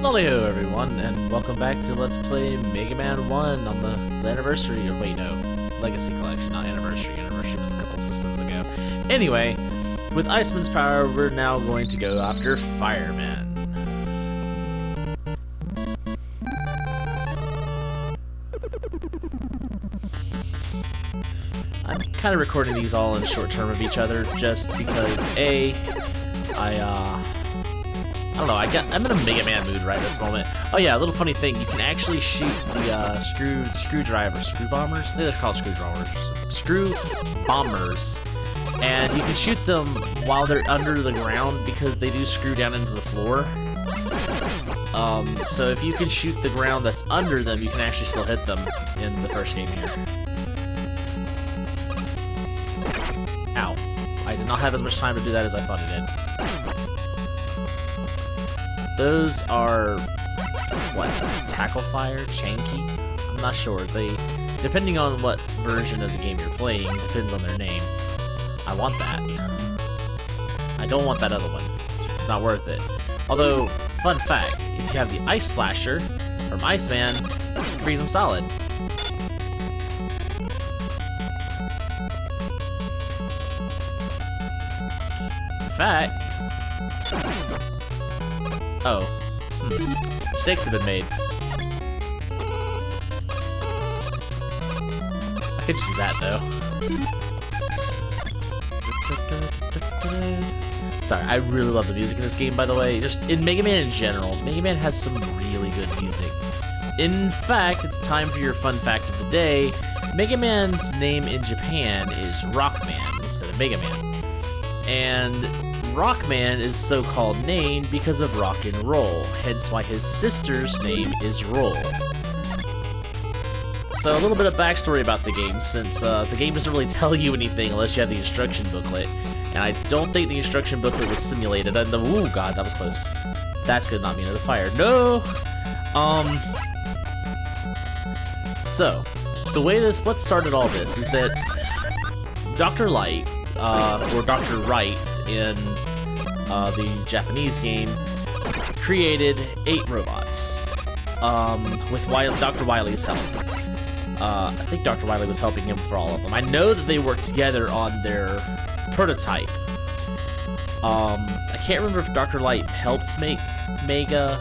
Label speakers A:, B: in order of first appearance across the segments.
A: Lali-ho everyone, and welcome back to Let's Play Megaman 1 on the anniversary, or wait no, Legacy Collection, not anniversary. Anniversary was a couple systems ago. Anyway, with Iceman's power, we're now going to go after Fireman. I'm kind of recording these all in short term of each other, just because I don't know, I'm in a Mega Man mood right this moment. Oh yeah, a little funny thing, you can actually shoot the screw bombers? I think they're called screw bombers. And you can shoot them while they're under the ground because they do screw down into the floor. So if you can shoot the ground that's under them, you can actually still hit them in the first game here. Ow. I did not have as much time to do that as I thought I did. Those are, what, tackle fire, chanky? I'm not sure. They, depending on what version of the game you're playing, depends on their name. I want that. I don't want that other one. It's not worth it. Although, fun fact, if you have the Ice Slasher from Iceman, you can freeze them solid. In fact, mistakes have been made. I could just do that, though. Sorry, I really love the music in this game, by the way. Just in Mega Man in general, Mega Man has some really good music. In fact, it's time for your fun fact of the day. Mega Man's name in Japan is Rockman instead of Mega Man. And Rockman is so-called named because of rock and roll, hence why his sister's name is Roll. So a little bit of backstory about the game, since the game doesn't really tell you anything unless you have the instruction booklet, and I don't think the instruction booklet was simulated, and the— ooh, god, that was close. That's good, not me another fire. No! So, the way what started all this is that Dr. Light, or Dr. Wright in the Japanese game, created 8 robots with Dr. Wily's help. I think Dr. Wily was helping him for all of them. I know that they worked together on their prototype. I can't remember if Dr. Light helped make Mega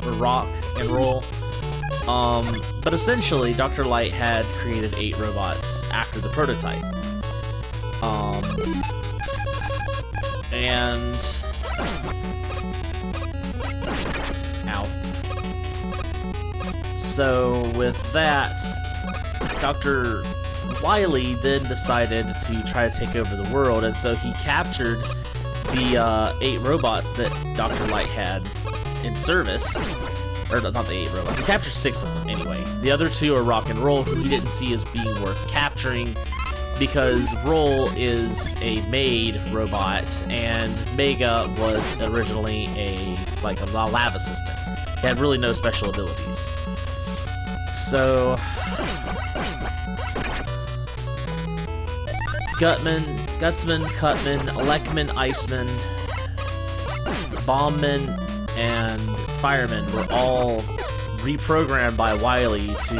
A: or Rock and Roll. But essentially, Dr. Light had created 8 robots after the prototype. And ow. So with that, Dr. Wily then decided to try to take over the world, and so he captured the 8 robots that Dr. Light had in service. Or not the 8 robots. He captured 6 of them anyway. The other 2 are Rock and Roll, who he didn't see as being worth capturing, because Roll is a made robot, and Mega was originally a lava system. He had really no special abilities. So Gutsman, Cutman, Elecman, Iceman, Bombman, and Fireman were all reprogrammed by Wily to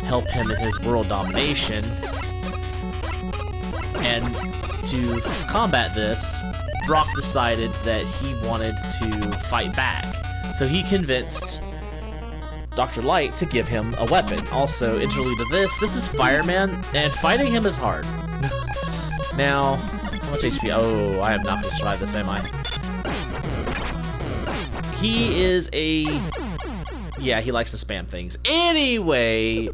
A: help him in his world domination. And to combat this, Brock decided that he wanted to fight back. So he convinced Dr. Light to give him a weapon. Also, interlude to this is Fireman, and fighting him is hard. Now, how much HP? Oh, I am not going to survive this, am I? He is a— yeah, he likes to spam things. Anyway,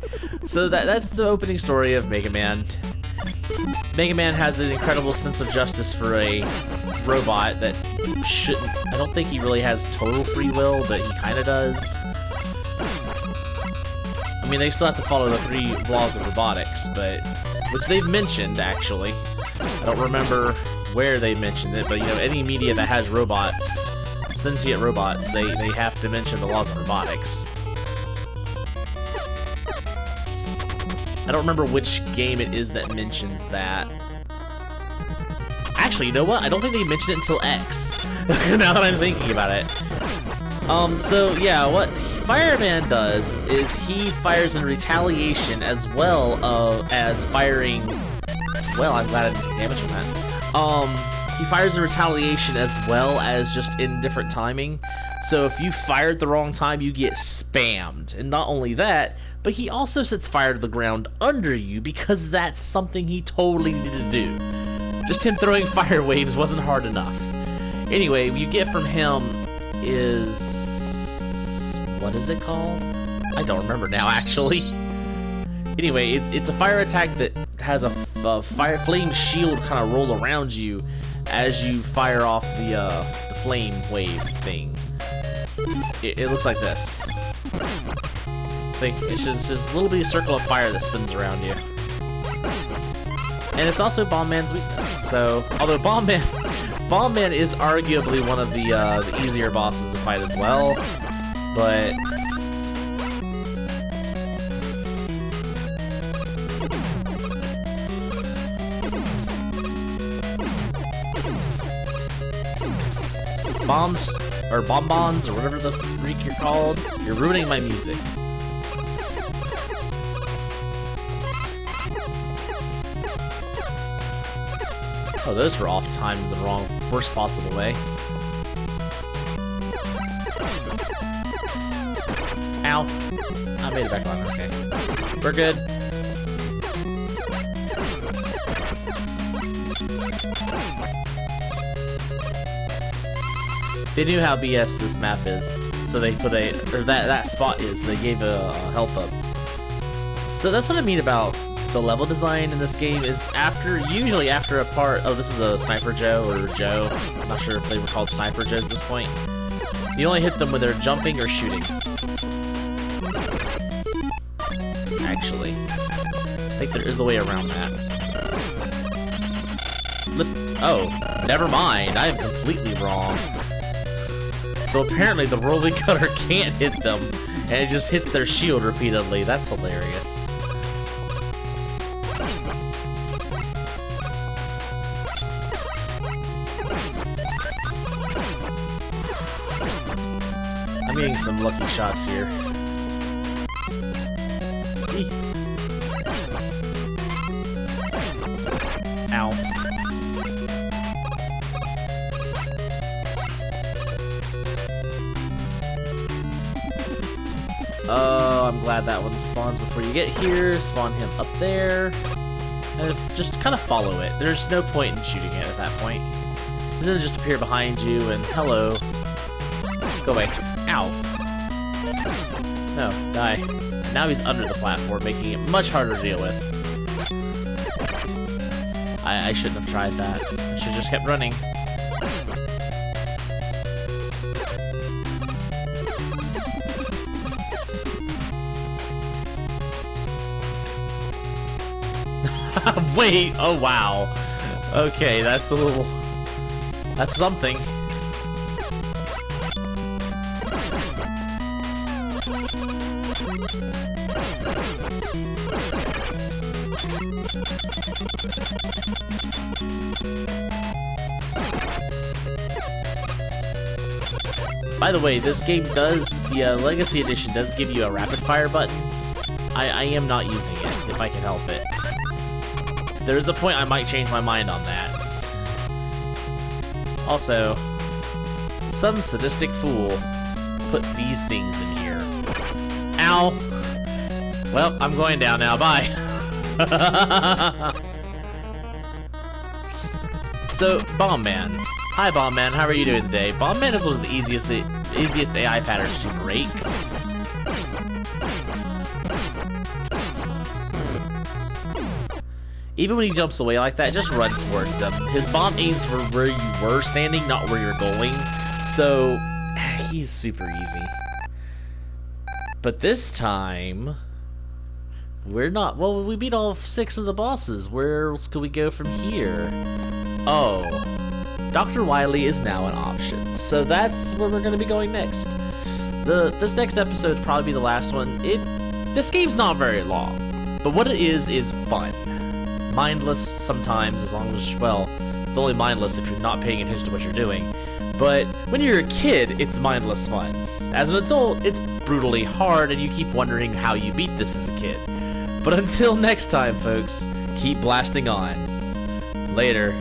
A: so that's the opening story of Mega Man. Mega Man has an incredible sense of justice for a robot that shouldn't— I don't think he really has total free will, but he kind of does. I mean, they still have to follow the 3 laws of robotics, which they've mentioned, actually. I don't remember where they mentioned it, but you know, any media that has robots, sentient robots, they have to mention the laws of robotics. I don't remember which game it is that mentions that. Actually, you know what? I don't think they mentioned it until X. Now that I'm thinking about it. So yeah, what Fireman does is he fires in retaliation as well as firing. Well, I'm glad I didn't take damage from that. He fires in retaliation as well as just in different timing. So if you fire at the wrong time, you get spammed. And not only that, but he also sets fire to the ground under you because that's something he totally needed to do. Just him throwing fire waves wasn't hard enough. Anyway, what you get from him is... what is it called? I don't remember now, actually. Anyway, it's a fire attack that has a fire flame shield kind of roll around you as you fire off the flame wave thing. It looks like this. See, it's just a little bitty circle of fire that spins around you. And it's also Bombman's weakness. So, although Bombman is arguably one of the easier bosses to fight as well, but bombs or bonbons or whatever the freak you're called, you're ruining my music. Oh, those were off timed in the worst possible way. Ow. I made it back on, okay. We're good. They knew how BS this map is, so they put that spot is, so they gave a health up. So that's what I mean about the level design in this game is usually after a part, oh, this is a Sniper Joe or Joe. I'm not sure if they were called Sniper Joes at this point. You only hit them when they're jumping or shooting. Actually, I think there is a way around that. Oh, never mind. I am completely wrong. So apparently the rolling cutter can't hit them, and it just hits their shield repeatedly. That's hilarious. I'm getting some lucky shots here. Ow. Oh, I'm glad that one spawns before you get here. Spawn him up there. And just kind of follow it. There's no point in shooting it at that point. It'll just appear behind you and hello. Go away. Ow. No, die. And now he's under the platform, making it much harder to deal with. I shouldn't have tried that. I should have just kept running. Wait, oh wow. Okay, that's something. By the way, this game does, the Legacy Edition does give you a rapid fire button. I am not using it, if I can help it. There's a point I might change my mind on that. Also, some sadistic fool put these things in here. Ow! Well, I'm going down now, bye! So, Bombman. Hi, Bombman. How are you doing today? Bombman is one of the easiest AI patterns to break. Even when he jumps away like that, just run towards them. His bomb aims for where you were standing, not where you're going. So, he's super easy. But this time, we're not... Well, we beat all 6 of the bosses. Where else could we go from here? Oh. Dr. Wily is now an option. So that's where we're going to be going next. This next episode will probably be the last one. This game's not very long. But what it is fun. Mindless sometimes, as long as, well, it's only mindless if you're not paying attention to what you're doing. But when you're a kid, it's mindless fun. As an adult, it's brutally hard and you keep wondering how you beat this as a kid. But until next time, folks, keep blasting on. Later.